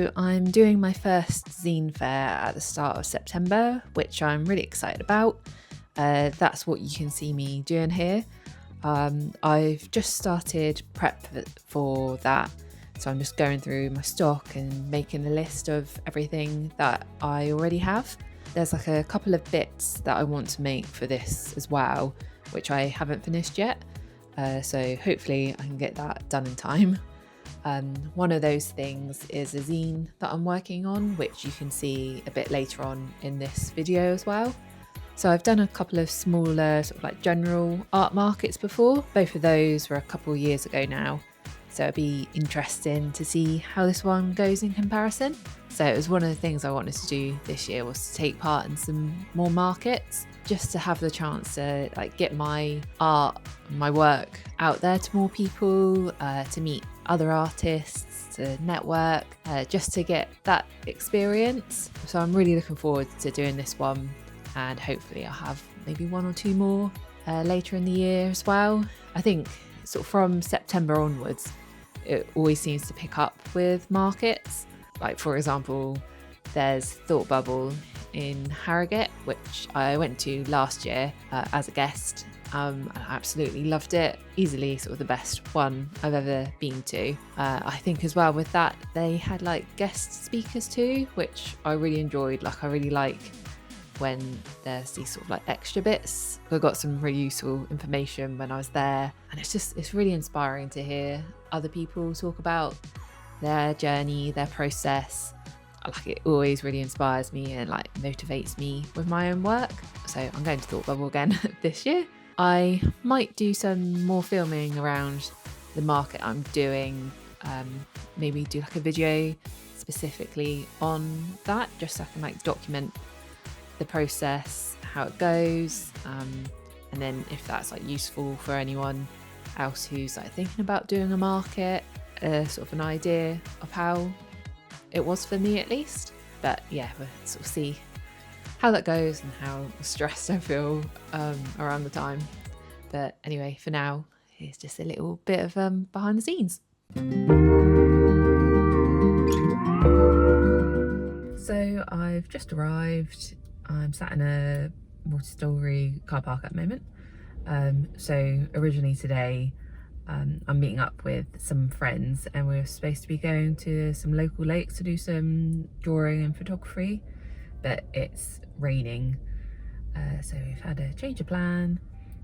So I'm doing my first zine fair at the start of September, which I'm really excited about. That's what you can see me doing here. I've just started prep for that. So I'm just going through my stock and making a list of everything that I already have. There's like a couple of bits that I want to make for this as well, which I haven't finished yet. So hopefully I can get that done in time. One of those things is a zine that I'm working on, which you can see a bit later on in this video as well. So I've done a couple of smaller sort of like general art markets before. Both of those were a couple of years ago now. So it'd be interesting to see how this one goes in comparison. So it was one of the things I wanted to do this year, was to take part in some more markets, just to have the chance to like get my art, my work out there to more people, to meet other artists, to network, just to get that experience. So I'm really looking forward to doing this one, and hopefully I'll have maybe one or two more later in the year as well. I think sort of from September onwards, it always seems to pick up with markets. Like for example, there's Thought Bubble in Harrogate, which I went to last year as a guest. I absolutely loved it. Easily sort of the best one I've ever been to. I think as well with that, they had like guest speakers too, which I really enjoyed. Like I really like when there's these sort of like extra bits. I got some really useful information when I was there, and it's really inspiring to hear other people talk about their journey, their process. Like it always really inspires me and like motivates me with my own work. So I'm going to Thought Bubble again this year. I might do some more filming around the market I'm doing, maybe do like a video specifically on that, just so I can like document the process, how it goes, and then if that's like useful for anyone else who's like thinking about doing a market, sort of an idea of how it was for me at least. But yeah, we'll sort of see how that goes and how stressed I feel around the time. But anyway, for now, here's just a little bit of behind the scenes. So I've just arrived. I'm sat in a multi-storey car park at the moment. So originally today, I'm meeting up with some friends, and we're supposed to be going to some local lakes to do some drawing and photography, but it's raining. So we've had a change of plan.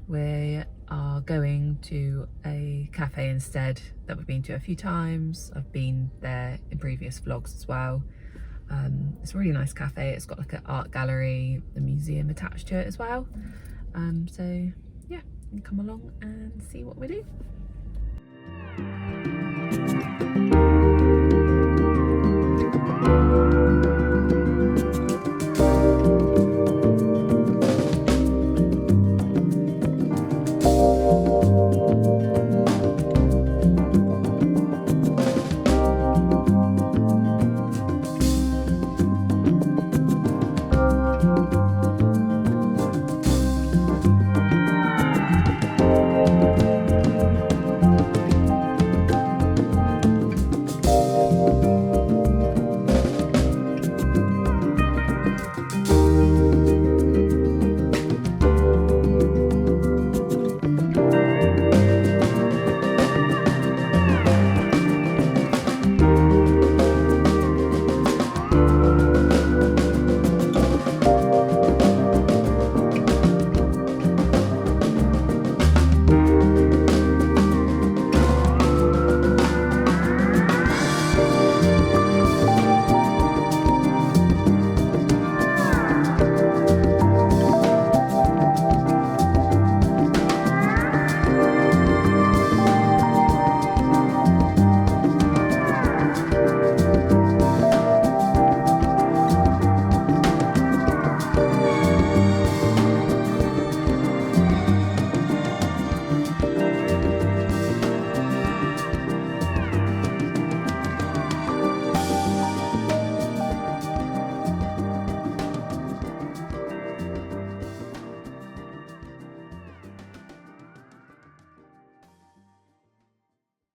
We are going to a cafe instead that we've been to a few times. I've been there in previous vlogs as well. It's a really nice cafe. It's got like an art gallery, a museum attached to it as well. So yeah, you can come along and see what we do.